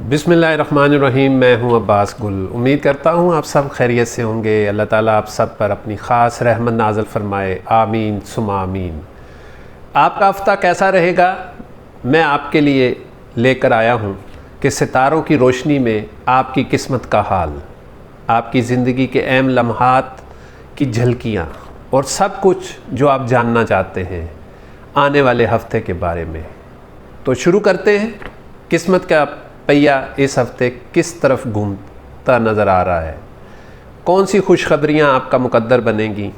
बिस्मिल्लाहिर्रहमानिर्रहीम। मैं हूं अब्बास गुल। उम्मीद करता हूं आप सब खैरियत से होंगे। अल्लाह ताला आप सब पर अपनी ख़ास रहमत नाज़िल फ़रमाए, आमीन सुमा आमीन। आपका हफ़्ता कैसा रहेगा, मैं आपके लिए लेकर आया हूं कि सितारों की रोशनी में आपकी किस्मत का हाल, आपकी ज़िंदगी के अहम लम्हात की झलकियाँ और सब कुछ जो आप जानना चाहते हैं आने वाले हफ्ते के बारे में। तो शुरू करते हैं। किस्मत का पहिया इस हफ्ते किस तरफ घूमता नज़र आ रहा है, कौन सी खुशखबरियाँ आपका मुकद्दर बनेंगी।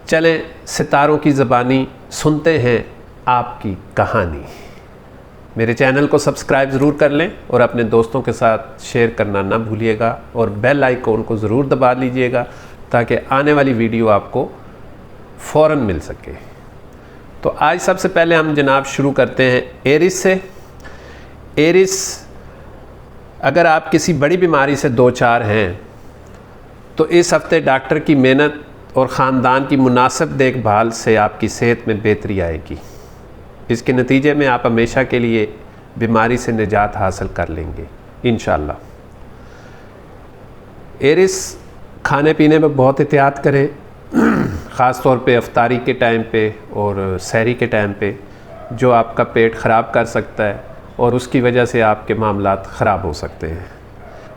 चलें सितारों की ज़बानी सुनते हैं आपकी कहानी। मेरे चैनल को सब्सक्राइब ज़रूर कर लें और अपने दोस्तों के साथ शेयर करना ना भूलिएगा और बेल आइकॉन को ज़रूर दबा लीजिएगा ताकि आने वाली वीडियो आपको फ़ौरन मिल सके। तो आज सबसे पहले हम जनाब शुरू करते हैं एरिस से। एरिस, अगर आप किसी बड़ी बीमारी से दो चार हैं तो इस हफ्ते डॉक्टर की मेहनत और ख़ानदान की मुनासिब देखभाल से आपकी सेहत में बेहतरी आएगी। इसके नतीजे में आप हमेशा के लिए बीमारी से निजात हासिल कर लेंगे इंशाअल्लाह। एरिस, खाने पीने में बहुत एहतियात करें, ख़ास तौर पे इफ्तारी के टाइम पे और सहरी के टाइम पे, जो आपका पेट ख़राब कर सकता है और उसकी वजह से आपके मामलात ख़राब हो सकते हैं।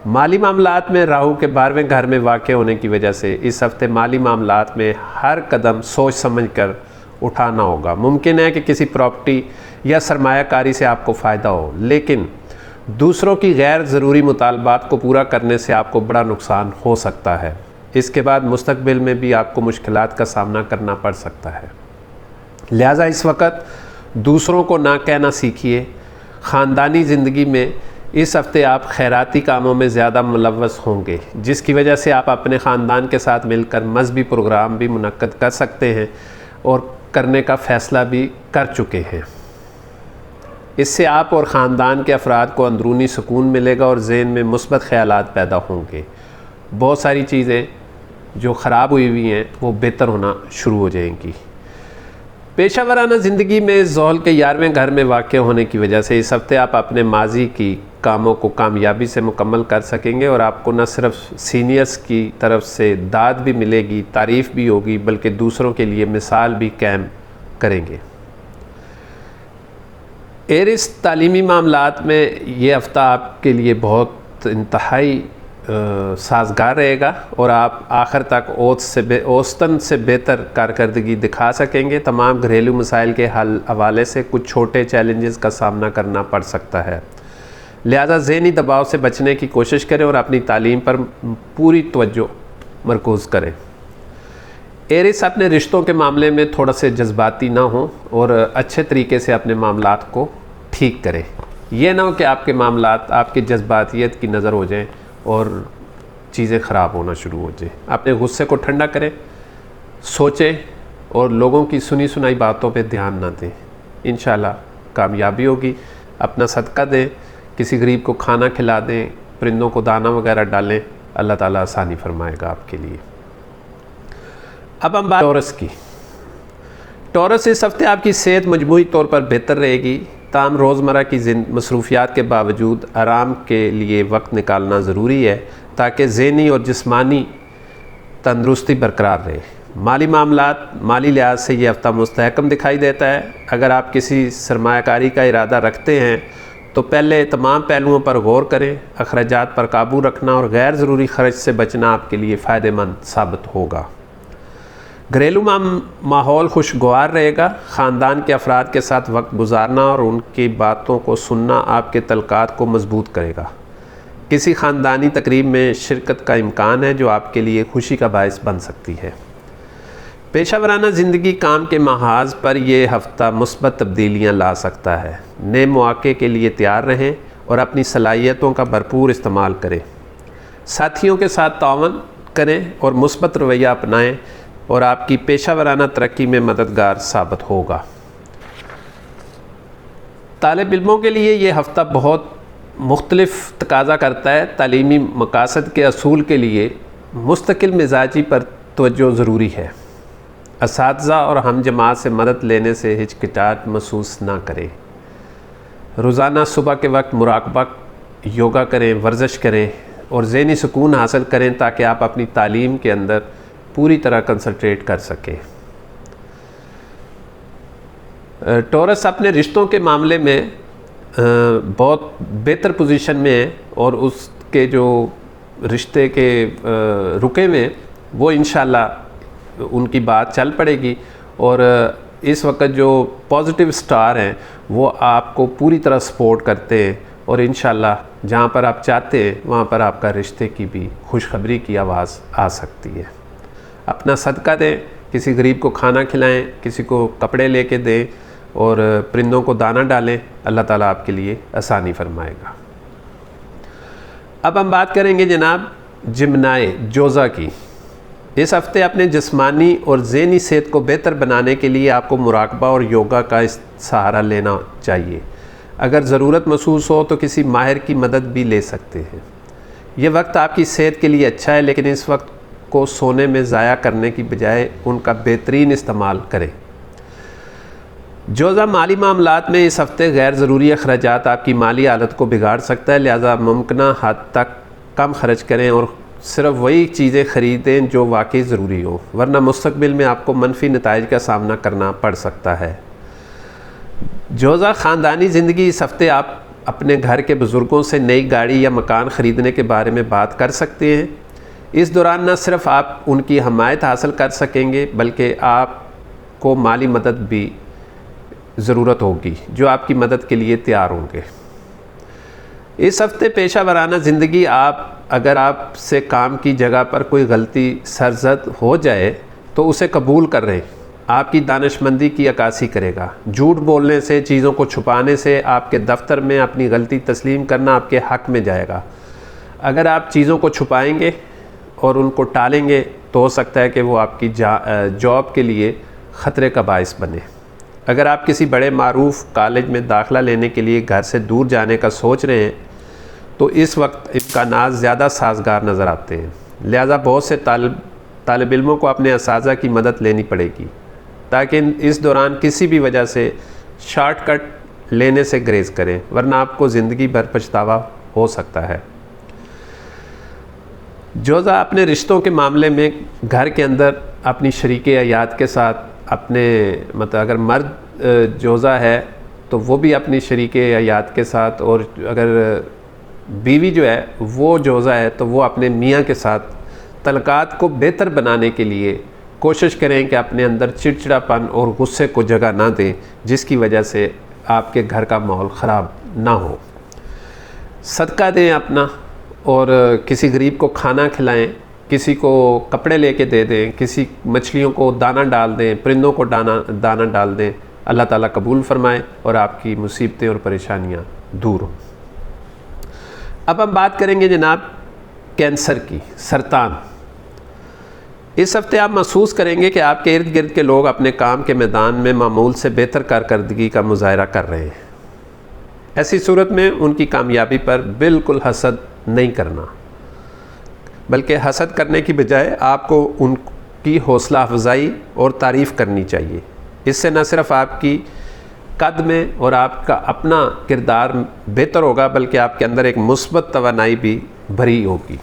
माली मामलात में राहु के 12वें घर में वाक़ होने की वजह से इस हफ़्ते माली मामलात में हर कदम सोच समझ कर उठाना होगा। मुमकिन है कि किसी प्रॉपर्टी या सरमायाकारी से आपको फ़ायदा हो, लेकिन दूसरों की गैर ज़रूरी मुतालबात को पूरा करने से आपको बड़ा नुकसान हो सकता है। इसके बाद मुस्तक़बिल में भी आपको मुश्किलात का सामना करना पड़ सकता है। लिहाजा इस वक्त दूसरों को ना कहना सीखिए। ख़ानदानी ज़िंदगी में इस हफ़्ते आप खैराती कामों में ज़्यादा मुलव्वस होंगे, जिसकी वजह से आप अपने ख़ानदान के साथ मिलकर मज़हबी प्रोग्राम भी मुनक्कद कर सकते हैं और करने का फ़ैसला भी कर चुके हैं। इससे आप और ख़ानदान के अफराद को अंदरूनी सुकून मिलेगा और ज़हन में मुस्बत ख़यालात पैदा होंगे। बहुत सारी चीज़ें जो ख़राब हुई हुई हैं वो बेहतर होना शुरू हो जाएंगी। पेशा वराना ज़िंदगी में ज़ोहल के 11वें घर में वाक़ होने की वजह से इस हफ़्ते आप अपने माजी की कामों को कामयाबी से मुकम्मल कर सकेंगे और आपको न सिर्फ सीनियर्स की तरफ से दाद भी मिलेगी, तारीफ़ भी होगी, बल्कि दूसरों के लिए मिसाल भी कायम करेंगे। एरिस, तालीमी मामलात में ये हफ़्ता आपके लिए बहुत इंतहाई साजगार रहेगा और आप आखिर तक औसतन से बेहतर कारकर्दगी दिखा सकेंगे। तमाम घरेलू मसाइल के हल हवाले से कुछ छोटे चैलेंजेस का सामना करना पड़ सकता है। लिहाजा ज़हनी दबाव से बचने की कोशिश करें और अपनी तालीम पर पूरी तवज्जो मरकूज़ करें। एरिस, अपने रिश्तों के मामले में थोड़ा से जज्बाती ना हो और अच्छे तरीके से अपने मामलात को ठीक करें। यह ना हो कि आपके मामलात आपकी जज्बातियत की नज़र हो जाएं और चीज़ें ख़राब होना शुरू हो जाए। अपने गुस्से को ठंडा करें, सोचें और लोगों की सुनी सुनाई बातों पे ध्यान ना दें। इंशाल्लाह कामयाबी होगी। अपना सदका दें, किसी गरीब को खाना खिला दें, परिंदों को दाना वगैरह डालें, अल्लाह ताला आसानी फरमाएगा आपके लिए। अब हम बात टॉरस की। टॉरस, इस हफ्ते आपकी सेहत मजमूई तौर पर बेहतर रहेगी, ताम रोज़मर्रा की मसरूफ़ियात के बावजूद आराम के लिए वक्त निकालना ज़रूरी है ताकि ज़हनी और जिस्मानी तंदुरुस्ती बरकरार रहे। माली मामलात, माली लिहाज से ये हफ़्ता मुस्तहकम दिखाई देता है। अगर आप किसी सरमायाकारी का इरादा रखते हैं तो पहले तमाम पहलुओं पर गौर करें। अखराजात पर काबू रखना और गैर ज़रूरी ख़र्च से बचना आपके लिए फ़ायदेमंद साबित होगा। घरेलू माहौल खुशगवार रहेगा। ख़ानदान के अफराद के साथ वक्त गुजारना और उनकी बातों को सुनना आपके तल्क़ात को मजबूत करेगा। किसी ख़ानदानी तकरीब में शिरकत का इम्कान है जो आपके लिए खुशी का बायस बन सकती है। पेशा वराना ज़िंदगी, काम के महाज पर यह हफ़्ता मुस्बत तब्दीलियाँ ला सकता है। नए मौक़े के लिए तैयार रहें और अपनी सलाहियतों का भरपूर इस्तेमाल करें। साथियों के साथ तावन करें और मुस्बत रवैया अपनाएं और आपकी पेशा वराना तरक्की में मददगार साबित होगा। तालिब इल्मों के लिए ये हफ़्ता बहुत मुख्तलिफ तकाज़ा करता है। तालीमी मकासद के असूल के लिए मुस्तकिल मिजाजी पर तवज्जो ज़रूरी है। असातिज़ा और हम जमात से मदद लेने से हिचकिचाहट महसूस ना करें। रोज़ाना सुबह के वक्त मुराकबा योगा करें, वर्जिश करें और ज़हनी सुकून हासिल करें ताकि आप अपनी तालीम के अंदर पूरी तरह कंसंट्रेट कर सकें। टॉरस अपने रिश्तों के मामले में बहुत बेहतर पोजीशन में है और उसके जो रिश्ते के रुके में वो इंशाल्लाह उनकी बात चल पड़ेगी। और इस वक्त जो पॉजिटिव स्टार हैं वो आपको पूरी तरह सपोर्ट करते हैं और इंशाल्लाह जहाँ पर आप चाहते हैं वहाँ पर आपका रिश्ते की भी खुशखबरी की आवाज़ आ सकती है। अपना सदका दें, किसी गरीब को खाना खिलाएं, किसी को कपड़े लेके दें और परिंदों को दाना डालें, अल्लाह ताला आपके लिए आसानी फरमाएगा। अब हम बात करेंगे जनाब जिम्नाए जोज़ा की। इस हफ्ते अपने जिस्मानी और ज़हनी सेहत को बेहतर बनाने के लिए आपको मुराकबा और योगा का सहारा लेना चाहिए। अगर ज़रूरत महसूस हो तो किसी माहिर की मदद भी ले सकते हैं। ये वक्त आपकी सेहत के लिए अच्छा है, लेकिन इस वक्त को सोने में ज़ाया करने की बजाय उनका बेहतरीन इस्तेमाल करें। जोज़ा माली मामलात में इस हफ्ते गैर ज़रूरी अखराजात आपकी माली हालत को बिगाड़ सकता है, लिहाजा मुमकिना हद तक कम खर्च करें और सिर्फ वही चीज़ें ख़रीदें जो वाकई ज़रूरी हो, वरना मुस्तक़बिल में आपको मनफी नताइज का सामना करना पड़ सकता है। जोज़ा ख़ानदानी ज़िंदगी। इस हफ्ते आप अपने घर के बुज़ुर्गों से नई गाड़ी या मकान ख़रीदने के बारे में बात कर सकते हैं। इस दौरान न सिर्फ आप उनकी हमायत हासिल कर सकेंगे बल्कि आपको माली मदद भी ज़रूरत होगी जो आपकी मदद के लिए तैयार होंगे। इस हफ्ते पेशा वराना ज़िंदगी। अगर आपसे काम की जगह पर कोई गलती सरजद हो जाए तो उसे कबूल कर लें, आपकी दानिशमंदी की अक्कासी करेगा। झूठ बोलने से, चीज़ों को छुपाने से आपके दफ्तर में अपनी गलती तस्लीम करना आपके हक़ में जाएगा। अगर आप चीज़ों को छुपाएंगे और उनको टालेंगे तो हो सकता है कि वो आपकी जॉब के लिए ख़तरे का बायस बने। अगर आप किसी बड़े मारूफ कॉलेज में दाखिला लेने के लिए घर से दूर जाने का सोच रहे हैं तो इस वक्त इम्कानात ज़्यादा साजगार नज़र आते हैं, लिहाजा बहुत से तालिब इल्मों को अपने असातिज़ा की मदद लेनी पड़ेगी ताकि इस दौरान किसी भी वजह से शॉर्टकट लेने से ग्रेज़ करें, वरना आपको ज़िंदगी भर पछतावा हो सकता है। जोज़ा अपने रिश्तों के मामले में घर के अंदर अपनी शरीके हयात के साथ अपने अगर मर्द जोज़ा है तो वो भी अपनी शरीके हयात के साथ, और अगर बीवी जो है वो जोज़ा है तो वो अपने मियाँ के साथ तलकात को बेहतर बनाने के लिए कोशिश करें कि अपने अंदर चिड़चिड़ापन और गुस्से को जगह ना दें जिसकी वजह से आपके घर का माहौल ख़राब ना हो। सदका दें अपना और किसी गरीब को खाना खिलाएं, किसी को कपड़े लेके दे दें, किसी मछलियों को दाना डाल दें, परिंदों को दाना डाल दें। अल्लाह ताला कबूल फरमाए और आपकी मुसीबतें और परेशानियां दूर हों। अब हम बात करेंगे जनाब कैंसर की, सरतान। इस हफ्ते आप महसूस करेंगे कि आपके इर्द गिर्द के लोग अपने काम के मैदान में मामूल से बेहतर कारकर्दगी का मुजाहरा कर रहे हैं। ऐसी सूरत में उनकी कामयाबी पर बिल्कुल हसद नहीं करना, बल्कि हसद करने की बजाय आपको उनकी हौसला अफजाई और तारीफ़ करनी चाहिए। इससे न सिर्फ आपकी कद में और आपका अपना किरदार बेहतर होगा बल्कि आपके अंदर एक मुस्बत तवानाई भी भरी होगी।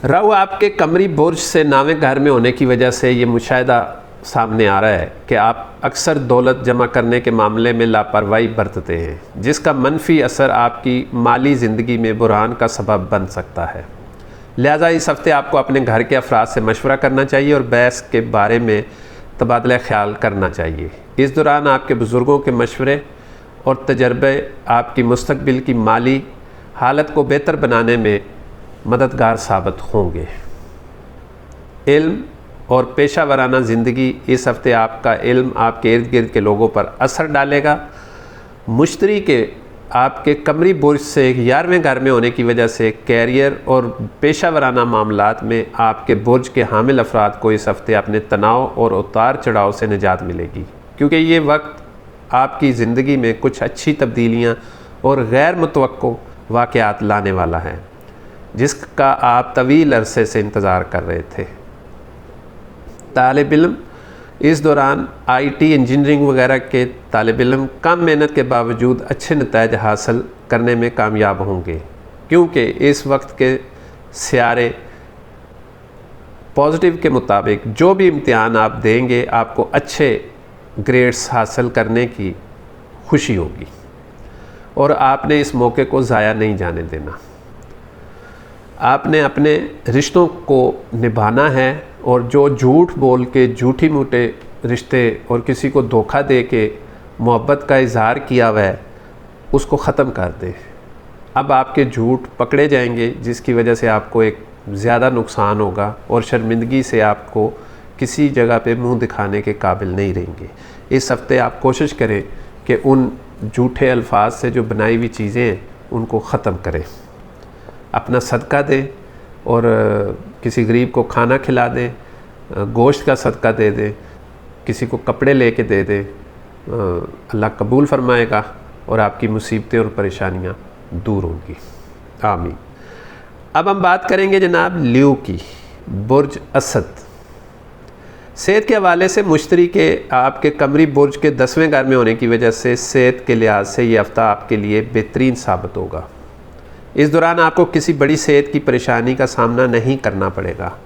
राहु आपके कमरी बुर्ज से नावे घर में होने की वजह से ये मुशाहिदा सामने आ रहा है कि आप अक्सर दौलत जमा करने के मामले में लापरवाही बरतते हैं, जिसका मनफी असर आपकी माली ज़िंदगी में बुरहान का सबब बन सकता है। लिहाजा इस हफ्ते आपको अपने घर के अफराद से मशवरा करना चाहिए और बहस के बारे में तबादला ख्याल करना चाहिए। इस दौरान आपके बुज़ुर्गों के मशवरे और तजर्बे आपकी मुस्तकबिल की माली हालत को बेहतर बनाने में मददगार साबित होंगे। इल्म और पेशा वराना ज़िंदगी। इस हफ्ते आपका इल्म आपके इर्द गिर्द के लोगों पर असर डालेगा। मुश्तरी के आपके कमरी बुर्ज से 11वें घर में होने की वजह से कैरियर और पेशा वराना मामलात में आपके बुर्ज के हामिल अफराद को इस हफ्ते अपने तनाव और उतार चढ़ाव से निजात मिलेगी, क्योंकि ये वक्त आपकी ज़िंदगी में कुछ अच्छी तब्दीलियाँ और गैर मुतवक्को वाक़यात लाने वाला है जिसका आप तवील अरसे से इंतज़ार कर रहे थे। तालिब इल्म इस दौरान आईटी इंजीनियरिंग वगैरह के तालिब इल्म कम मेहनत के बावजूद अच्छे नताइज हासिल करने में कामयाब होंगे, क्योंकि इस वक्त के सियारे पॉजिटिव के मुताबिक जो भी इम्तिहान आप देंगे आपको अच्छे ग्रेड्स हासिल करने की खुशी होगी और आपने इस मौके को ज़ाया नहीं जाने देना। आपने अपने रिश्तों को निभाना है और जो झूठ बोल के झूठी मूठे रिश्ते और किसी को धोखा दे के मोहब्बत का इजहार किया हुआ है उसको ख़त्म कर दें। अब आपके झूठ पकड़े जाएंगे जिसकी वजह से आपको एक ज़्यादा नुकसान होगा और शर्मिंदगी से आपको किसी जगह पे मुंह दिखाने के काबिल नहीं रहेंगे। इस हफ्ते आप कोशिश करें कि उन झूठे अल्फाज से जो बनाई हुई चीज़ें हैं उनको ख़त्म करें। अपना सदका दें और किसी गरीब को खाना खिला दें, गोश्त का सदका दे दें, किसी को कपड़े लेके दे दें। अल्लाह कबूल फरमाएगा और आपकी मुसीबतें और परेशानियां दूर होंगी। आमीन। अब हम बात करेंगे जनाब लियो की, बुर्ज असद। सेहत के हवाले से मुश्तरी के आपके कमरी बुर्ज के 10वें घर में होने की वजह से सेहत के लिहाज से ये हफ्ता आपके लिए बेहतरीन साबित होगा। इस दौरान आपको किसी बड़ी सेहत की परेशानी का सामना नहीं करना पड़ेगा।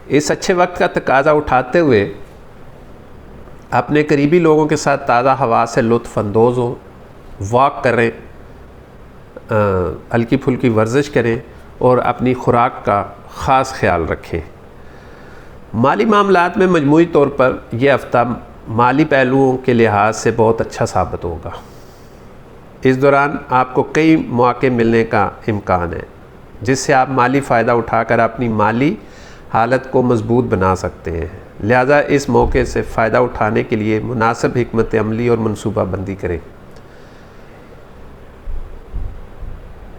इस अच्छे वक्त का तकाजा उठाते हुए अपने करीबी लोगों के साथ ताज़ा हवा से लुत्फ़ अंदोज़ हो, वॉक करें, हल्की फुल्की वर्जिश करें और अपनी खुराक का ख़ास ख्याल रखें। माली मामलात में मजमूई तौर पर यह हफ़्ता माली पहलुओं के लिहाज से बहुत अच्छा साबित होगा। इस दौरान आपको कई मौके मिलने का इम्कान है जिससे आप माली फ़ायदा उठाकर अपनी माली हालत को मजबूत बना सकते हैं। लिहाजा इस मौके से फ़ायदा उठाने के लिए मुनासिब हिकमत अमली और मनसूबाबंदी करें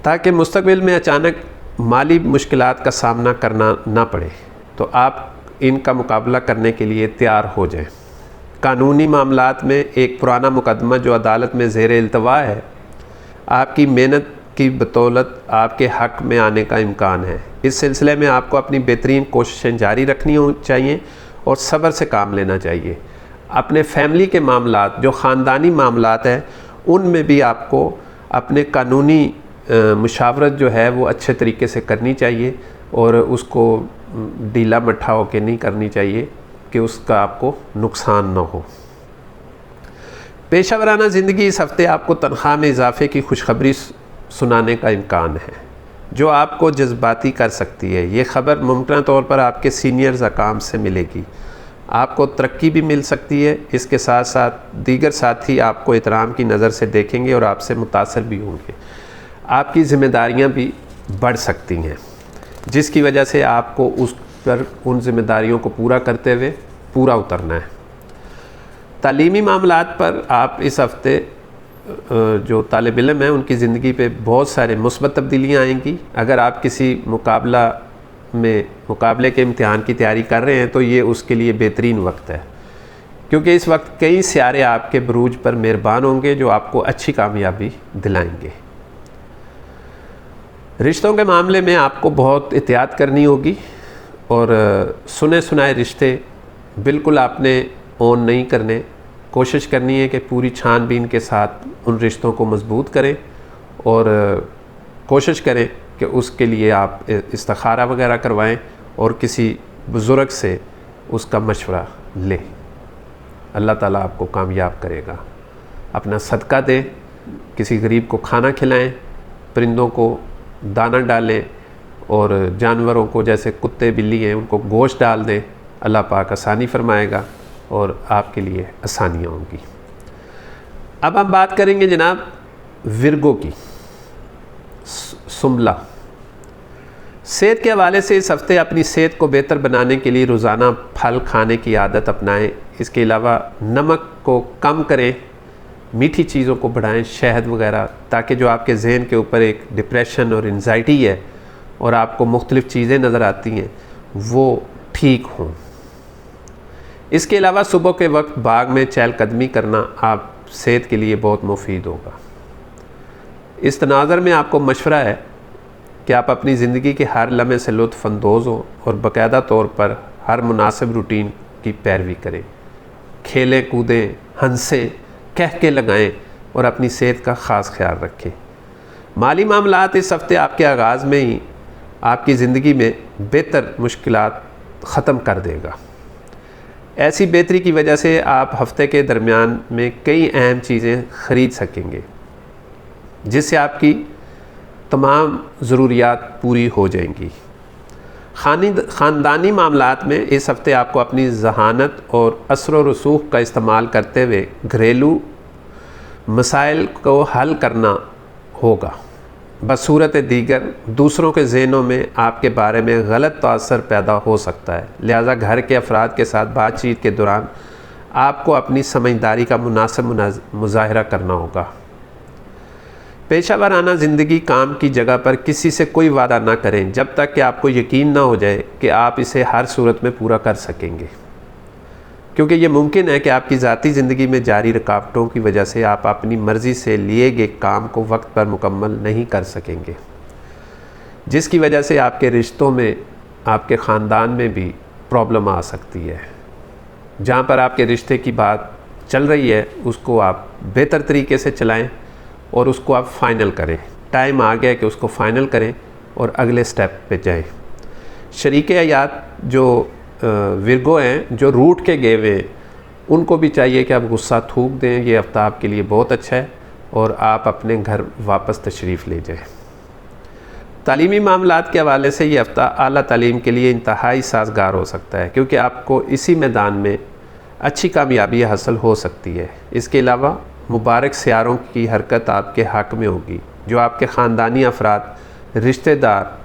ताकि मुस्तक़बिल में अचानक माली मुश्किलात का सामना करना ना पड़े, तो आप इनका मुकाबला करने के लिए तैयार हो जाएं। कानूनी मामलात में एक पुराना मुकदमा जो अदालत में ज़ेर इल्तवा है आपकी मेहनत की बदौलत आपके हक़ में आने का इम्कान है। इस सिलसिले में आपको अपनी बेहतरीन कोशिशें जारी रखनी चाहिए और सब्र से काम लेना चाहिए। अपने फैमिली के मामलात जो ख़ानदानी मामलात हैं उनमें भी आपको अपने कानूनी मुशावरत जो है वो अच्छे तरीके से करनी चाहिए और उसको ढीला मट्ठा होकर नहीं करनी चाहिए कि उसका आपको नुकसान ना हो। पेशा वराना ज़िंदगी इस हफ़्ते आपको तनख्वाह में इजाफ़े की खुशखबरी सुनाने का इम्कान है जो आपको जज्बाती कर सकती है। ये ख़बर मुमकिन तौर पर आपके सीनियर्स अकाम से मिलेगी। आपको तरक्की भी मिल सकती है। इसके साथ साथ दीगर साथी आपको एहतराम की नज़र से देखेंगे और आपसे मुतासर भी होंगे। आपकी ज़िम्मेदारियाँ भी बढ़ सकती हैं जिसकी वजह से आपको उस पर उन ज़िम्मेदारियों को पूरा करते हुए पूरा उतरना है। तालीमी मामलात पर आप इस हफ़्ते जो तालिब इल्म हैं उनकी ज़िंदगी पे बहुत सारे मुस्बत तब्दीलियाँ आएंगी। अगर आप किसी मुकाबले के इम्तिहान की तैयारी कर रहे हैं तो ये उसके लिए बेहतरीन वक्त है, क्योंकि इस वक्त कई सियारे आपके बरूज पर मेहरबान होंगे जो आपको अच्छी कामयाबी दिलाएंगे। रिश्तों के मामले में आपको बहुत एहतियात करनी होगी और सुने सुनाए रिश्ते बिल्कुल आपने ऑन नहीं करने। कोशिश करनी है कि पूरी छानबीन के साथ उन रिश्तों को मजबूत करें और कोशिश करें कि उसके लिए आप इस्तिखारा वगैरह करवाएं और किसी बुज़ुर्ग से उसका मशवरा लें। अल्लाह ताला आपको कामयाब करेगा। अपना सदका दें, किसी गरीब को खाना खिलाएं, परिंदों को दाना डालें और जानवरों को जैसे कुत्ते बिल्ली हैं उनको गोश्त डाल दें। अल्लाह पाक आसानी फरमाएगा और आपके लिए आसानियाँ होंगी। अब हम बात करेंगे जनाब विर्गो की, सुमला। सेहत के हवाले से इस हफ़्ते अपनी सेहत को बेहतर बनाने के लिए रोज़ाना फल खाने की आदत अपनाएं। इसके अलावा नमक को कम करें, मीठी चीज़ों को बढ़ाएं, शहद वगैरह, ताकि जो आपके जहन के ऊपर एक डिप्रेशन और एंजाइटी है और आपको मुख्तलिफ़ चीज़ें नज़र आती हैं वो ठीक हों। इसके अलावा सुबह के वक्त बाग में चहलकदमी करना आप सेहत के लिए बहुत मुफीद होगा। इस तनाज़र में आपको मशवरा है कि आप अपनी ज़िंदगी के हर लम्हे से लुत्फ़ अंदोज़ हों और बाकायदा तौर पर हर मुनासिब रूटीन की पैरवी करें, खेलें कूदें, हंसें, कह के लगाएं और अपनी सेहत का ख़ास ख्याल रखें। माली मामलात इस हफ़्ते आपके आगाज़ में ही आपकी ज़िंदगी में बेहतर मुश्किलात ख़त्म कर देगा। ऐसी बेहतरी की वजह से आप हफ़्ते के दरमियान में कई अहम चीज़ें ख़रीद सकेंगे, जिससे आपकी तमाम ज़रूरियात पूरी हो जाएंगी। ख़ानदानी मामलात में इस हफ़्ते आपको अपनी ज़हानत और असर व रसूख का इस्तेमाल करते हुए घरेलू मसाइल को हल करना होगा। बसूरत दीगर दूसरों के ज़हनों में आपके बारे में गलत तासर पैदा हो सकता है, लिहाजा घर के अफराद के साथ बातचीत के दौरान आपको अपनी समझदारी का मुनासिब मुज़ाहरा करना होगा। पेशा वाराना ज़िंदगी काम की जगह पर किसी से कोई वादा ना करें जब तक कि आपको यकीन ना हो जाए कि आप इसे हर सूरत में पूरा कर सकेंगे, क्योंकि ये मुमकिन है कि आपकी ज़ाती ज़िंदगी में जारी रुकावटों की वजह से आप अपनी मर्ज़ी से लिए गए काम को वक्त पर मुकम्मल नहीं कर सकेंगे, जिसकी वजह से आपके रिश्तों में, आपके ख़ानदान में भी प्रॉब्लम आ सकती है। जहाँ पर आपके रिश्ते की बात चल रही है उसको आप बेहतर तरीके से चलाएं और उसको आप फ़ाइनल करें। टाइम आ गया कि उसको फ़ाइनल करें और अगले स्टेप पे जाएं। शरीके हयात जो विरगो हैं, जो रूठ के गए हुए हैं, उनको भी चाहिए कि आप गुस्सा थूक दें। ये हफ्ता आपके लिए बहुत अच्छा है और आप अपने घर वापस तशरीफ़ ले जाएं। तालीमी मामलात के हवाले से ये हफ्ता आला तालीम के लिए इंतहाई साजगार हो सकता है, क्योंकि आपको इसी मैदान में अच्छी कामयाबी हासिल हो सकती है। इसके अलावा मुबारक सियारों की हरकत आपके हक़ में होगी, जो आपके ख़ानदानी अफराद, रिश्तेदार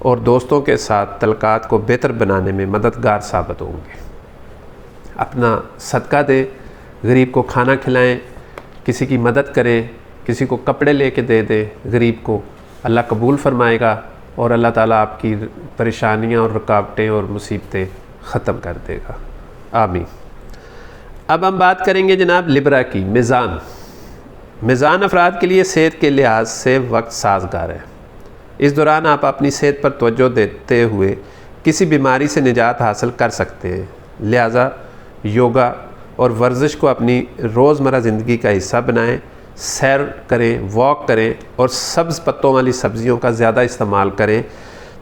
और दोस्तों के साथ तलकात को बेहतर बनाने में मददगार साबित होंगे। अपना सदका दें, गरीब को खाना खिलाएं, किसी की मदद करें, किसी को कपड़े लेके दे दें गरीब को। अल्लाह कबूल फरमाएगा और अल्लाह ताला आपकी परेशानियां और रुकावटें और मुसीबतें ख़त्म कर देगा। आमीन। अब हम बात करेंगे जनाब लिब्रा की। मीज़ान अफराद के लिए सेहत के लिहाज से वक्त साजगार है। इस दौरान आप अपनी सेहत पर तवज्जो देते हुए किसी बीमारी से निजात हासिल कर सकते हैं, लिहाजा योगा और वर्जिश को अपनी रोज़मर्रा ज़िंदगी का हिस्सा बनाएं। सैर करें, वॉक करें और सब्ज़ पत्तों वाली सब्ज़ियों का ज़्यादा इस्तेमाल करें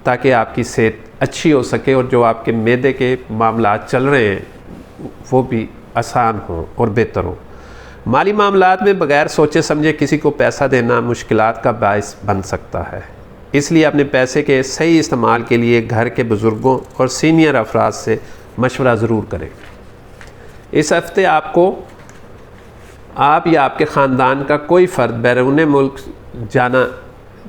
ताकि आपकी सेहत अच्छी हो सके और जो आपके मैदे के मामलात चल रहे हैं वो भी आसान हों और बेहतर हों। माली मामलात में बग़ैर सोचे समझे किसी को पैसा देना मुश्किलात का बायस बन सकता है, इसलिए अपने पैसे के सही इस्तेमाल के लिए घर के बुज़ुर्गों और सीनियर अफराद से मशवरा ज़रूर करें। इस हफ़्ते आपको आप या आपके ख़ानदान का कोई फ़र्द बैरून मुल्क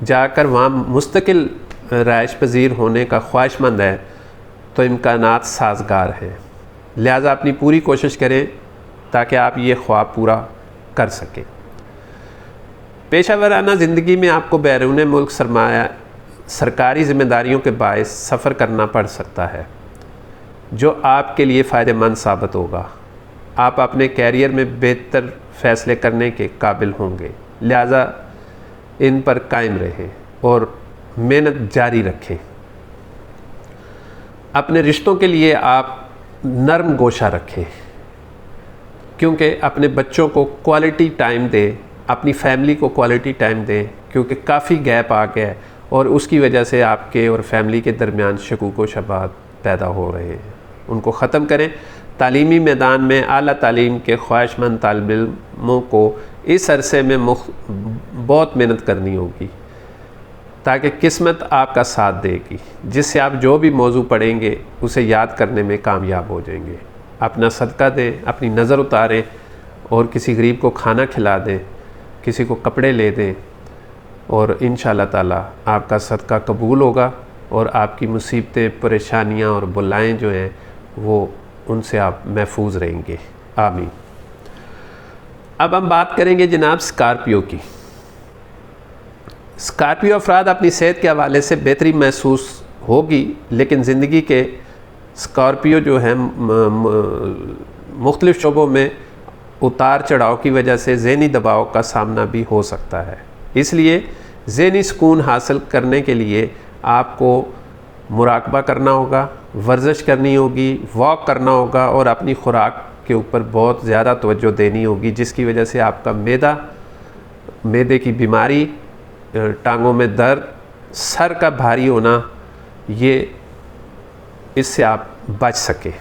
जाकर वहाँ मुस्तकिल रहाइश पज़ीर होने का ख्वाहिशमंद है तो इम्कानात साजगार हैं, लिहाजा अपनी पूरी कोशिश करें ताकि आप ये ख्वाब पूरा कर सकें। पेशा वाराना ज़िंदगी में आपको बैरून मुल्क सरकारी ज़िम्मेदारियों के बायस सफ़र करना पड़ सकता है, जो आपके लिए फ़ायदेमंद साबित होगा। आप अपने कैरियर में बेहतर फ़ैसले करने के काबिल होंगे, लिहाजा इन पर कायम रहें और मेहनत जारी रखें। अपने रिश्तों के लिए आप नरम गोशा रखें, क्योंकि अपने बच्चों को क्वालिटी टाइम दें, अपनी फैमिली को क्वालिटी टाइम दें, क्योंकि काफ़ी गैप आ गया है और उसकी वजह से आपके और फैमिली के दरमियान शकूक व शबाहत पैदा हो रहे हैं। उनको ख़त्म करें। तालीमी मैदान में आला तालीम के ख्वाहिशमंद तालिब इल्मों को इस अरसे में बहुत मेहनत करनी होगी ताकि किस्मत आपका साथ देगी, जिससे आप जो भी मौजू पढ़ेंगे उसे याद करने में कामयाब हो जाएंगे। अपना सदका दें, अपनी नज़र उतारें और किसी गरीब को खाना खिला दें, किसी को कपड़े ले दें और इंशाअल्लाह ताला आपका सदका कबूल होगा और आपकी मुसीबतें, परेशानियां और बलाएं जो हैं वो उनसे आप महफूज रहेंगे। आमीन। अब हम बात करेंगे जनाब स्कॉर्पियो की। स्कॉर्पियो अफराद अपनी सेहत के हवाले से बेहतरी महसूस होगी, लेकिन ज़िंदगी के स्कॉर्पियो जो हैं मुख्तलिफ़ शोबों में उतार चढ़ाव की वजह से ज़हनी दबाव का सामना भी हो सकता है। इसलिए ज़हनी सुकून हासिल करने के लिए आपको मुराकबा करना होगा, वर्जिश करनी होगी, वॉक करना होगा और अपनी खुराक के ऊपर बहुत ज़्यादा तवज्जो देनी होगी, जिसकी वजह से आपका मैदे की बीमारी, टांगों में दर्द, सर का भारी होना, ये इससे आप बच सकें।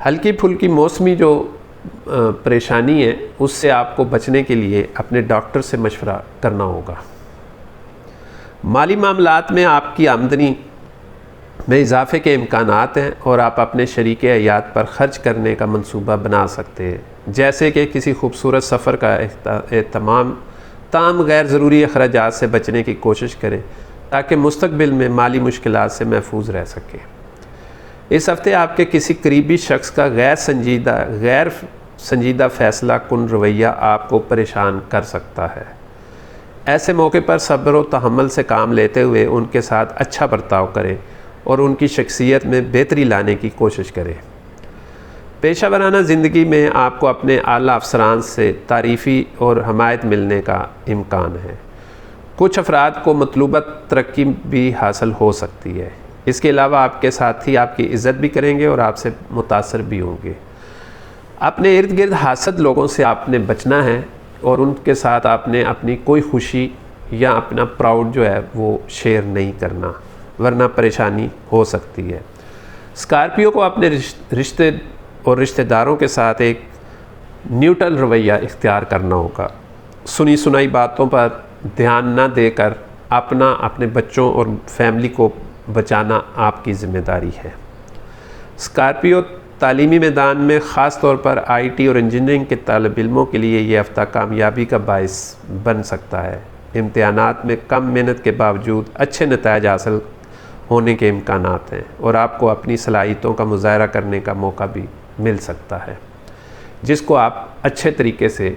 हल्की फुल्की मौसमी जो परेशानी है उससे आपको बचने के लिए अपने डॉक्टर से मशवरा करना होगा। माली मामलात में आपकी आमदनी में इजाफे के इम्कानात हैं और आप अपने शरीके हयात पर ख़र्च करने का मंसूबा बना सकते हैं, जैसे कि किसी खूबसूरत सफ़र का एहतमाम, ताम गैर ज़रूरी अखराजात से बचने की कोशिश करें ताकि मुस्तक़बिल में माली मुश्किलात से महफूज रह सकें। इस हफ़्ते आपके किसी करीबी शख्स का गैर संजीदा फ़ैसला कुन रवैया आपको परेशान कर सकता है। ऐसे मौके पर सब्र और तहम्मुल से काम लेते हुए उनके साथ अच्छा बर्ताव करें और उनकी शख्सियत में बेहतरी लाने की कोशिश करें। पेशा वराना ज़िंदगी में आपको अपने आला अफसरान से तारीफ़ी और हमायत मिलने का इम्कान है। कुछ अफराद को मतलूबा तरक्की भी हासिल हो सकती है। इसके अलावा आपके साथी आपकी इज़्ज़त भी करेंगे और आपसे मुतासर भी होंगे। अपने इर्द गिर्द हासद लोगों से आपने बचना है और उनके साथ आपने अपनी कोई खुशी या अपना प्राउड जो है वो शेयर नहीं करना, वरना परेशानी हो सकती है। स्कॉर्पियो को अपने रिश्ते और रिश्तेदारों के साथ एक न्यूट्रल रवैया इख्तियार करना होगा। सुनी सुनाई बातों पर ध्यान न देकर अपने बच्चों और फैमिली को बचाना आपकी ज़िम्मेदारी है। स्कॉर्पियो तालीमी मैदान में ख़ास तौर पर IT और इंजीनियरिंग के तालिब इल्मों के लिए ये हफ़्ता कामयाबी का बाइस बन सकता है। इम्तिहानात में कम मेहनत के बावजूद अच्छे नताइज हासिल होने के इम्कानात हैं और आपको अपनी सलाहियतों का मुज़ाहरा करने का मौका भी मिल सकता है, जिसको आप अच्छे तरीके से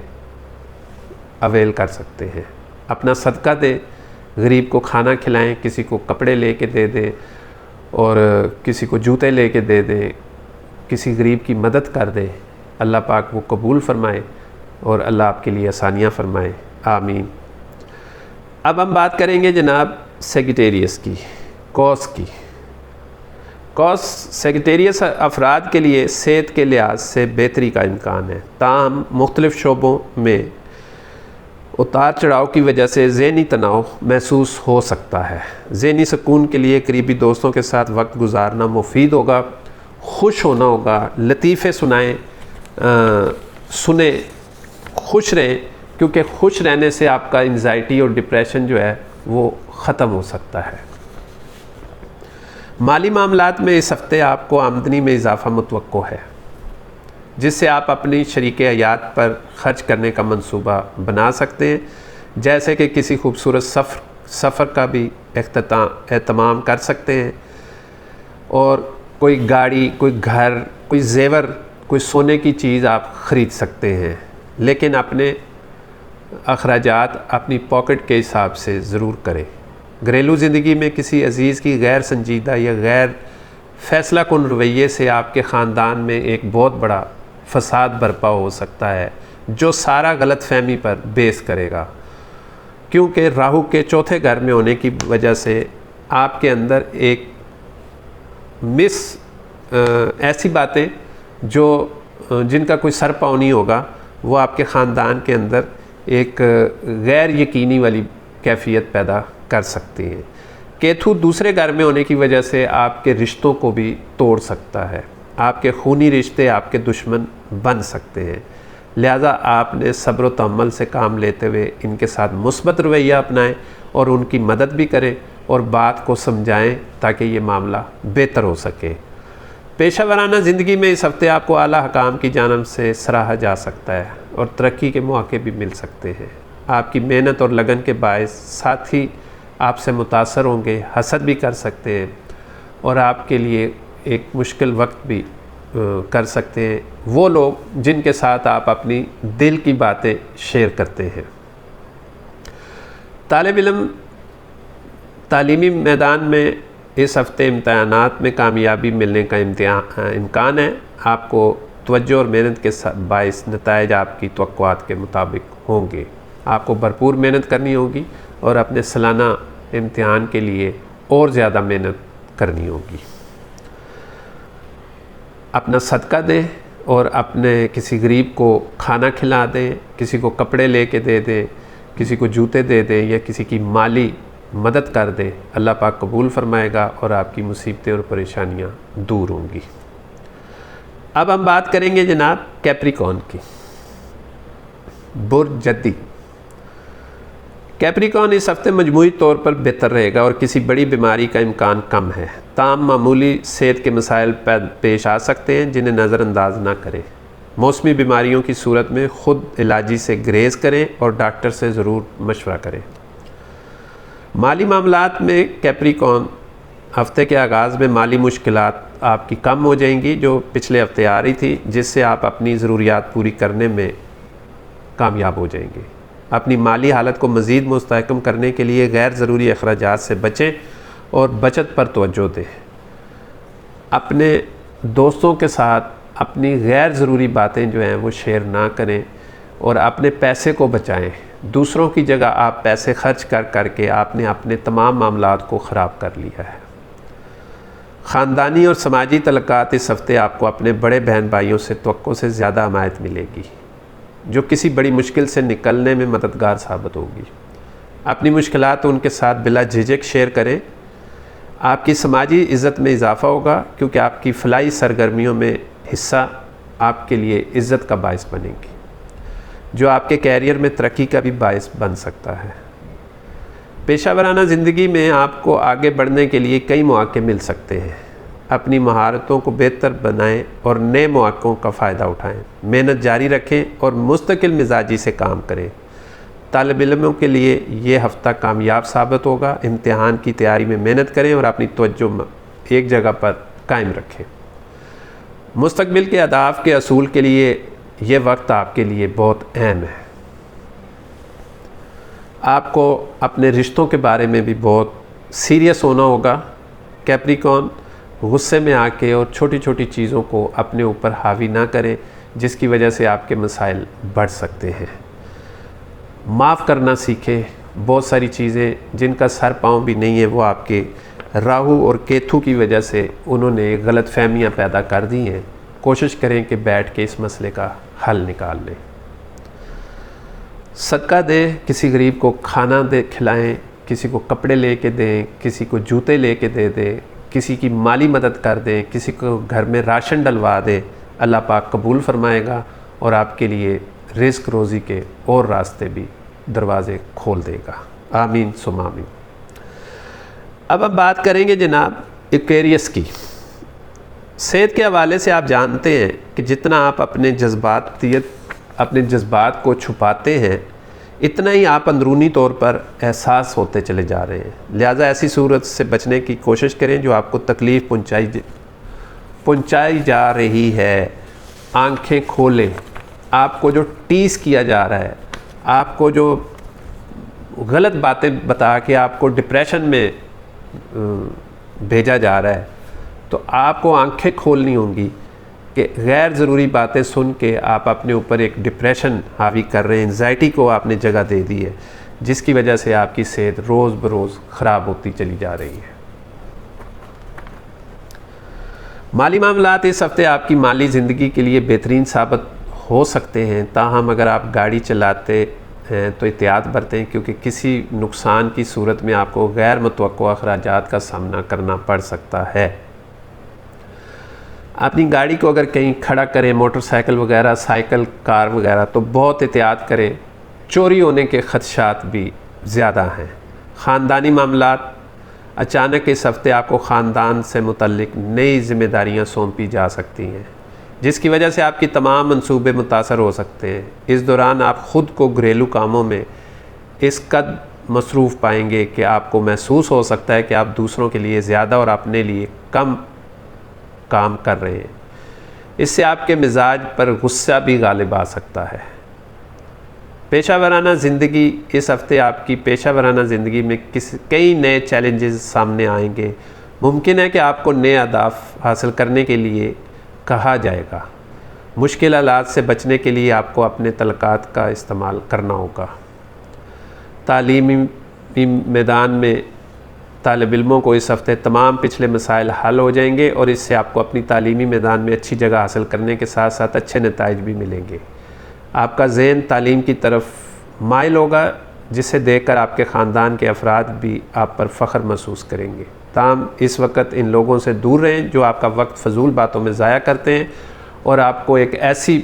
अवेल कर सकते हैं। अपना सदका दें, गरीब को खाना खिलाएं, किसी को कपड़े लेके दे दें और किसी को जूते लेके दे दें, किसी गरीब की मदद कर दें। अल्लाह पाक वो कबूल फ़रमाए और अल्लाह आपके लिए आसानियाँ फ़रमाए, आमीन। अब हम बात करेंगे जनाब सेगिटेरियस की, कॉस सेगिटेरियस अफराद के लिए सेहत के लिहाज से बेहतरी का इम्कान है, ताहम मुख्तलिफ़ शोबों में उतार चढ़ाव की वजह से ज़हनी तनाव महसूस हो सकता है। ज़हनी सुकून के लिए करीबी दोस्तों के साथ वक्त गुजारना मुफीद होगा। खुश होना होगा, लतीफ़े सुने, खुश रहें, क्योंकि खुश रहने से आपका एंजाइटी और डिप्रेशन जो है वो ख़त्म हो सकता है। माली मामलात में इस हफ़्ते आपको आमदनी में इजाफ़ा मुतवक्को है, जिससे आप अपनी शरीके हयात पर ख़र्च करने का मंसूबा बना सकते हैं, जैसे कि किसी खूबसूरत सफ़र का भी एहतमाम कर सकते हैं और कोई गाड़ी, कोई घर, कोई जेवर, कोई सोने की चीज़ आप ख़रीद सकते हैं, लेकिन अपने अखराजात अपनी पॉकेट के हिसाब से ज़रूर करें। घरेलू ज़िंदगी में किसी अज़ीज़ की गैर संजीदा या गैर फ़ैसला कुन रवैये से आपके ख़ानदान में एक बहुत बड़ा फ़साद बर्पा हो सकता है, जो सारा गलत फहमी पर बेस करेगा, क्योंकि राहु के चौथे घर में होने की वजह से आपके अंदर एक ऐसी बातें जिनका कोई सर पाँव नहीं होगा, वो आपके ख़ानदान के अंदर एक गैर यकीनी वाली कैफियत पैदा कर सकती हैं। केतु दूसरे घर में होने की वजह से आपके रिश्तों को भी तोड़ सकता है। आपके खूनी रिश्ते आपके दुश्मन बन सकते हैं, लिहाजा आपने सब्र व तहम्मुल से काम लेते हुए इनके साथ मुस्बत रवैया अपनाएं और उनकी मदद भी करें और बात को समझाएं ताकि ये मामला बेहतर हो सके। पेशा वराना ज़िंदगी में इस हफ़्ते आपको आला हकाम की जानिब से सराहा जा सकता है और तरक्की के मौके भी मिल सकते हैं। आपकी मेहनत और लगन के बायस साथी आपसे मुतासर होंगे, हसद भी कर सकते हैं और आपके लिए एक मुश्किल वक्त भी कर सकते हैं वो लोग जिनके साथ आप अपनी दिल की बातें शेयर करते हैं। तालिब इल्म तालीमी मैदान में इस हफ़्ते इम्तिहानात में कामयाबी मिलने का इम्कान है। आपको तवज्जो और मेहनत के बाइस नताइज आपकी तवक्कुआत के मुताबिक होंगे। आपको भरपूर मेहनत करनी होगी और अपने सालाना इम्तिहान के लिए और ज़्यादा मेहनत करनी होगी। अपना सदका दें और अपने किसी गरीब को खाना खिला दें, किसी को कपड़े लेके दे दें, किसी को जूते दे दें या किसी की माली मदद कर दें। अल्लाह पाक कबूल फरमाएगा और आपकी मुसीबतें और परेशानियां दूर होंगी। अब हम बात करेंगे जनाब कैप्रिकॉर्न की। बुर्ज जद्दी। कैप्रिकॉर्न इस हफ्ते मजमूई तौर पर बेहतर रहेगा और किसी बड़ी बीमारी का इम्कान कम है। ताम मामूली सेहत के मसाइल पेश आ सकते हैं जिन्हें नज़रअंदाज ना करें। मौसमी बीमारियों की सूरत में ख़ुद इलाजी से ग्रेज करें और डॉक्टर से ज़रूर मशवरा करें। माली मामलात में कैप्रिकॉर्न हफ्ते के आगाज़ में माली मुश्किलात आपकी कम हो जाएंगी जो पिछले हफ्ते आ रही थी, जिससे आप अपनी ज़रूरियात पूरी करने में कामयाब हो जाएंगे। अपनी माली हालत को मज़ीद मुस्तहकम करने के लिए गैर ज़रूरी अखराजात से बचें और बचत पर तवज्जो दें। अपने दोस्तों के साथ अपनी गैर ज़रूरी बातें जो हैं वो शेयर ना करें और अपने पैसे को बचाएं। दूसरों की जगह आप पैसे खर्च कर करके आपने अपने तमाम मामलात को ख़राब कर लिया है। ख़ानदानी और समाजी तल्लुकात इस हफ्ते आपको अपने बड़े बहन भाइयों से तवक्को से ज़्यादा हमायत मिलेगी जो किसी बड़ी मुश्किल से निकलने में मददगार साबित होगी। अपनी मुश्किलात उनके साथ बिला झिझक शेयर करें। आपकी समाजी इज़्ज़त में इजाफ़ा होगा क्योंकि आपकी फलाही सरगर्मियों में हिस्सा आपके लिए इज़्ज़त का बायस बनेगी जो आपके कैरियर में तरक्की का भी बायस बन सकता है। पेशा वराना ज़िंदगी में आपको आगे बढ़ने के लिए कई मौके मिल सकते हैं। अपनी महारतों को बेहतर बनाएं और नए मौक़ों का फ़ायदा उठाएं। मेहनत जारी रखें और मुस्तकिल मिजाजी से काम करें। तालिब इल्मों के लिए ये हफ़्ता कामयाब साबित होगा। इम्तिहान की तैयारी में मेहनत करें और अपनी तवज्जो एक जगह पर कायम रखें। मुस्तकबिल के अहदाफ़ के असूल के लिए ये वक्त आपके लिए बहुत अहम है। आपको अपने रिश्तों के बारे में भी बहुत सीरियस होना होगा। कैप्रिकॉर्न गुस्से में आके और छोटी छोटी चीज़ों को अपने ऊपर हावी ना करें जिसकी वजह से आपके मसाइल बढ़ सकते हैं। माफ़ करना सीखें। बहुत सारी चीज़ें जिनका सर पाँव भी नहीं है वो आपके राहु और केतु की वजह से उन्होंने गलत फहमियाँ पैदा कर दी हैं। कोशिश करें कि बैठ के इस मसले का हल निकाल लें। सदका दें, किसी गरीब को खाना दे खिलाएं, किसी को कपड़े लेके दें, किसी को जूते लेके दे दें, किसी की माली मदद कर दें, किसी को घर में राशन डलवा दें। अल्लाह पाक कबूल फरमाएगा और आपके लिए रिज़्क़ रोज़ी के और रास्ते भी दरवाज़े खोल देगा। आमीन सुम आमीन। अब हम बात करेंगे जनाब एक्वेरियस की। सेहत के हवाले से आप जानते हैं कि जितना आप अपने जज्बात को छुपाते हैं इतना ही आप अंदरूनी तौर पर एहसास होते चले जा रहे हैं। लिहाजा ऐसी सूरत से बचने की कोशिश करें जो आपको तकलीफ़ पहुंचाई जा रही है। आंखें खोलें। आपको जो टीज़ किया जा रहा है, आपको जो गलत बातें बता के आपको डिप्रेशन में भेजा जा रहा है, तो आपको आंखें खोलनी होंगी कि गैर ज़रूरी बातें सुन के आप अपने ऊपर एक डिप्रेशन हावी कर रहे हैं। एंजाइटी को आपने जगह दे दी है जिसकी वजह से आपकी सेहत रोज़ बरोज़ ख़राब होती चली जा रही है। माली मामलात इस हफ्ते आपकी माली ज़िंदगी के लिए बेहतरीन साबित हो सकते हैं। ताहम अगर आप गाड़ी चलाते हैं तो एहतियात बरतें क्योंकि किसी नुकसान की सूरत में आपको गैर मुतवक्को अखराजात का सामना करना पड़ सकता है। अपनी गाड़ी को अगर कहीं खड़ा करें, मोटरसाइकिल वगैरह, साइकिल, कार वगैरह, तो बहुत एहतियात करें। चोरी होने के ख़दशात भी ज़्यादा हैं। ख़ानदानी मामलात अचानक इस हफ्ते आपको ख़ानदान से मुतल्लिक नई ज़िम्मेदारियाँ सौंपी जा सकती हैं जिसकी वजह से आपकी तमाम मंसूबे मुतासर हो सकते हैं। इस दौरान आप ख़ुद को घरेलू कामों में इस कद मसरूफ़ पाएंगे कि आपको महसूस हो सकता है कि आप दूसरों के लिए ज़्यादा और अपने लिए कम काम कर रहे हैं। इससे आपके मिजाज पर गुस्सा भी गालिब आ सकता है। पेशा वराना ज़िंदगी इस हफ्ते आपकी पेशा वराना ज़िंदगी में कई नए चैलेंजेस सामने आएंगे। मुमकिन है कि आपको नए अहदाफ हासिल करने के लिए कहा जाएगा। मुश्किल हालात से बचने के लिए आपको अपने तलक़ात का इस्तेमाल करना होगा। तालीमी मैदान में तालिब इल्मों को इस हफ़्ते तमाम पिछले मसाइल हल हो जाएंगे और इससे आपको अपनी तालीमी मैदान में अच्छी जगह हासिल करने के साथ साथ अच्छे नताइज भी मिलेंगे। आपका ज़हन तालीम की तरफ माइल होगा, जिसे देखकर आपके ख़ानदान के अफराद भी आप पर फ़ख्र महसूस करेंगे। ताम इस वक्त इन लोगों से दूर रहें जो आपका वक्त फ़जूल बातों में ज़ाया करते हैं और आपको एक ऐसी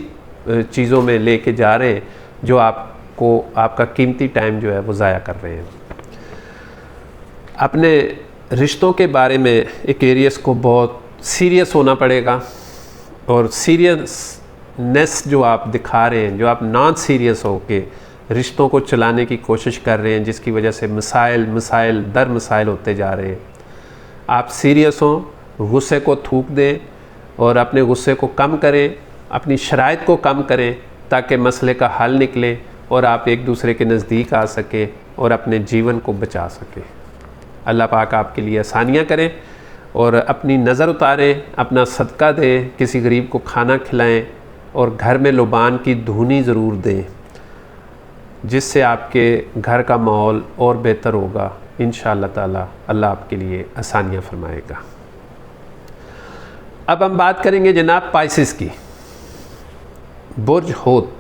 चीज़ों में लेके जा रहे हैं जो आपको आपका कीमती टाइम जो है वो ज़ाया कर रहे हैं। अपने रिश्तों के बारे में एक्वेरियस को बहुत सीरियस होना पड़ेगा और सीरियसनेस जो आप दिखा रहे हैं, जो आप नॉन सीरियस हो के रिश्तों को चलाने की कोशिश कर रहे हैं, जिसकी वजह से मसाइल दर मसाइल होते जा रहे हैं। आप सीरियस हों, गुस्से को थूक दें और अपने गुस्से को कम करें, अपनी शराइत को कम करें ताकि मसले का हल निकले और आप एक दूसरे के नज़दीक आ सकें और अपने जीवन को बचा सकें। अल्लाह पाक आपके लिए आसानियाँ करें और अपनी नज़र उतारें, अपना सदका दें, किसी गरीब को खाना खिलाएं और घर में लुबान की धुनी ज़रूर दें, जिससे आपके घर का माहौल और बेहतर होगा। इंशाअल्लाह ताला अल्लाह आपके लिए आसानियाँ फरमाएगा। अब हम बात करेंगे जनाब पाइसेस की। बुर्ज होत।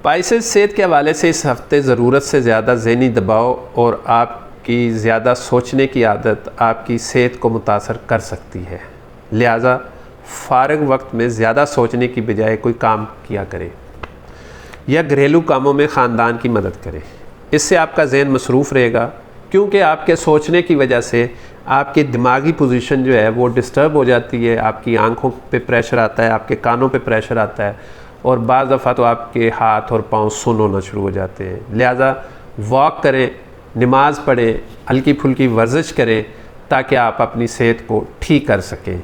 पाइसेस सेहत के हवाले से इस हफ्ते ज़रूरत से ज़्यादा ज़हनी दबाव और आपकी ज़्यादा सोचने की आदत आपकी सेहत को मुतासर कर सकती है। लिहाजा फ़ारिग वक्त में ज़्यादा सोचने की बजाय कोई काम किया करें या घरेलू कामों में ख़ानदान की मदद करें। इससे आपका ज़हन मसरूफ़ रहेगा, क्योंकि आपके सोचने की वजह से आपकी दिमागी पोजीशन जो है वो डिस्टर्ब हो जाती है। आपकी आंखों पे प्रेशर आता है, आपके कानों पे प्रेशर आता है और बाज़ दफ़ा तो आपके हाथ और पाँव सुन्न होना शुरू हो जाते हैं। लिहाजा वॉक करें, नमाज़ पढ़ें, हल्की फुल्की वर्जिश करें ताकि आप अपनी सेहत को ठीक कर सकें।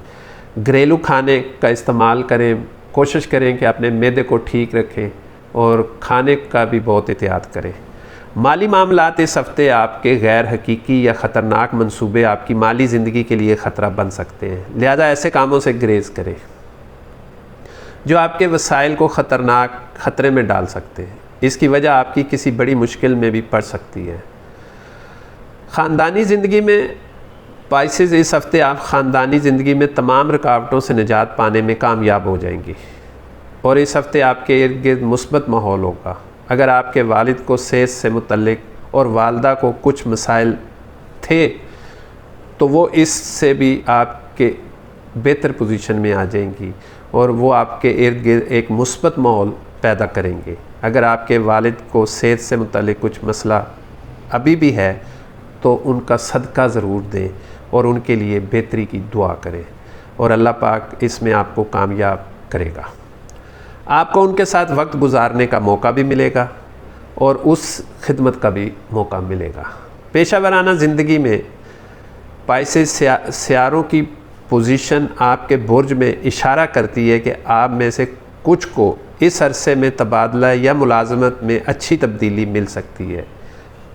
घरेलू खाने का इस्तेमाल करें, कोशिश करें कि अपने मैदे को ठीक रखें और खाने का भी बहुत एहतियात करें। माली मामलात इस हफ़्ते आपके गैर हकीकी या ख़तरनाक मंसूबे आपकी माली ज़िंदगी के लिए ख़तरा बन सकते हैं। लिहाजा ऐसे कामों से ग्रेज़ करें जो आपके वसाइल को ख़तरे में डाल सकते हैं। इसकी वजह आपकी किसी बड़ी मुश्किल में भी पड़ सकती है। ख़ानदानी ज़िंदगी में पाइसेस इस हफ़्ते आप ख़ानदानी ज़िंदगी में तमाम रुकावटों से निजात पाने में कामयाब हो जाएंगी और इस हफ़्ते आपके इर्द गिर्द मुस्बत माहौल होगा। अगर आपके वालिद को सेहत से मुतल्लिक और वालदा को कुछ मसाइल थे तो वो इससे भी आपके बेहतर पोजीशन में आ जाएंगी और वो आपके इर्द गिर्द एक मुस्बत माहौल पैदा करेंगे। अगर आपके वालिद को सेहत से मुतल्लिक कुछ मसला अभी भी है तो उनका सदका ज़रूर दें और उनके लिए बेहतरी की दुआ करें और अल्लाह पाक इसमें आपको कामयाब करेगा। आपको उनके साथ वक्त गुजारने का मौका भी मिलेगा और उस खिदमत का भी मौका मिलेगा। पेशा वराना ज़िंदगी में पाइसेस सियारों की पोजीशन आपके बुर्ज में इशारा करती है कि आप में से कुछ को इस अरसे में तबादला या मुलाजमत में अच्छी तब्दीली मिल सकती है,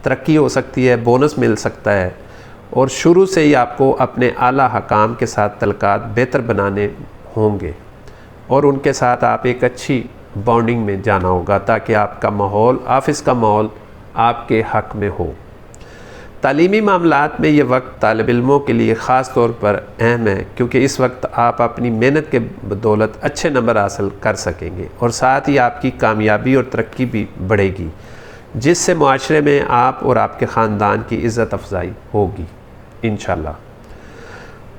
तरक्की हो सकती है, बोनस मिल सकता है और शुरू से ही आपको अपने आला हकाम के साथ तलकात बेहतर बनाने होंगे और उनके साथ आप एक अच्छी बॉन्डिंग में जाना होगा ताकि आपका माहौल, ऑफ़िस का माहौल आपके हक़ में हो। तालीमी मामलात में ये वक्त तालिब इल्मों के लिए ख़ास तौर पर अहम है, क्योंकि इस वक्त आप अपनी मेहनत के बदौलत अच्छे नंबर हासिल कर सकेंगे और साथ ही आपकी कामयाबी और तरक्की भी बढ़ेगी, जिससे मुआशरे में आप और आपके ख़ानदान की इज़्ज़त अफजाई होगी इंशाअल्लाह।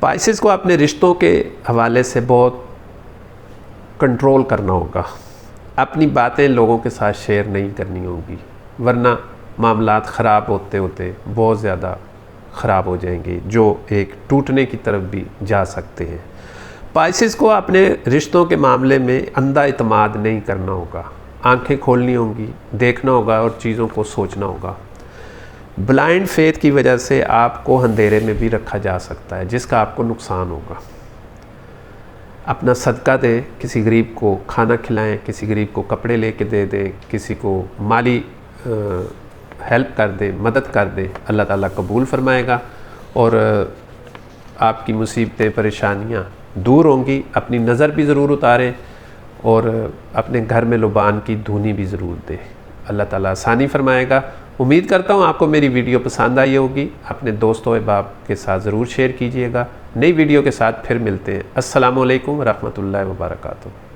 पाइसेस को अपने रिश्तों के हवाले से बहुत कंट्रोल करना होगा। अपनी बातें लोगों के साथ शेयर नहीं करनी होगी, वरना मामलात ख़राब होते होते बहुत ज़्यादा ख़राब हो जाएंगे, जो एक टूटने की तरफ भी जा सकते हैं। पाइसेस को अपने रिश्तों के मामले में अंधा इत्माद नहीं करना होगा, आंखें खोलनी होंगी, देखना होगा और चीज़ों को सोचना होगा। ब्लाइंड फेथ की वजह से आपको अंधेरे में भी रखा जा सकता है, जिसका आपको नुकसान होगा। अपना सदका दें, किसी गरीब को खाना खिलाएं, किसी गरीब को कपड़े लेके दे दें, किसी को माली हेल्प कर दें, मदद कर दें। अल्लाह ताला कबूल फरमाएगा और आपकी मुसीबतें, परेशानियां दूर होंगी। अपनी नज़र भी ज़रूर उतारें और अपने घर में लुबान की धुनी भी ज़रूर दें। अल्लाह ताला आसानी फरमाएगा उम्मीद करता हूँ आपको मेरी वीडियो पसंद आई होगी। अपने दोस्तों अहबाब के साथ ज़रूर शेयर कीजिएगा। नई वीडियो के साथ फिर मिलते हैं। अस्सलामु अलैकुम रहमतुल्लाहि व बरकातुहू।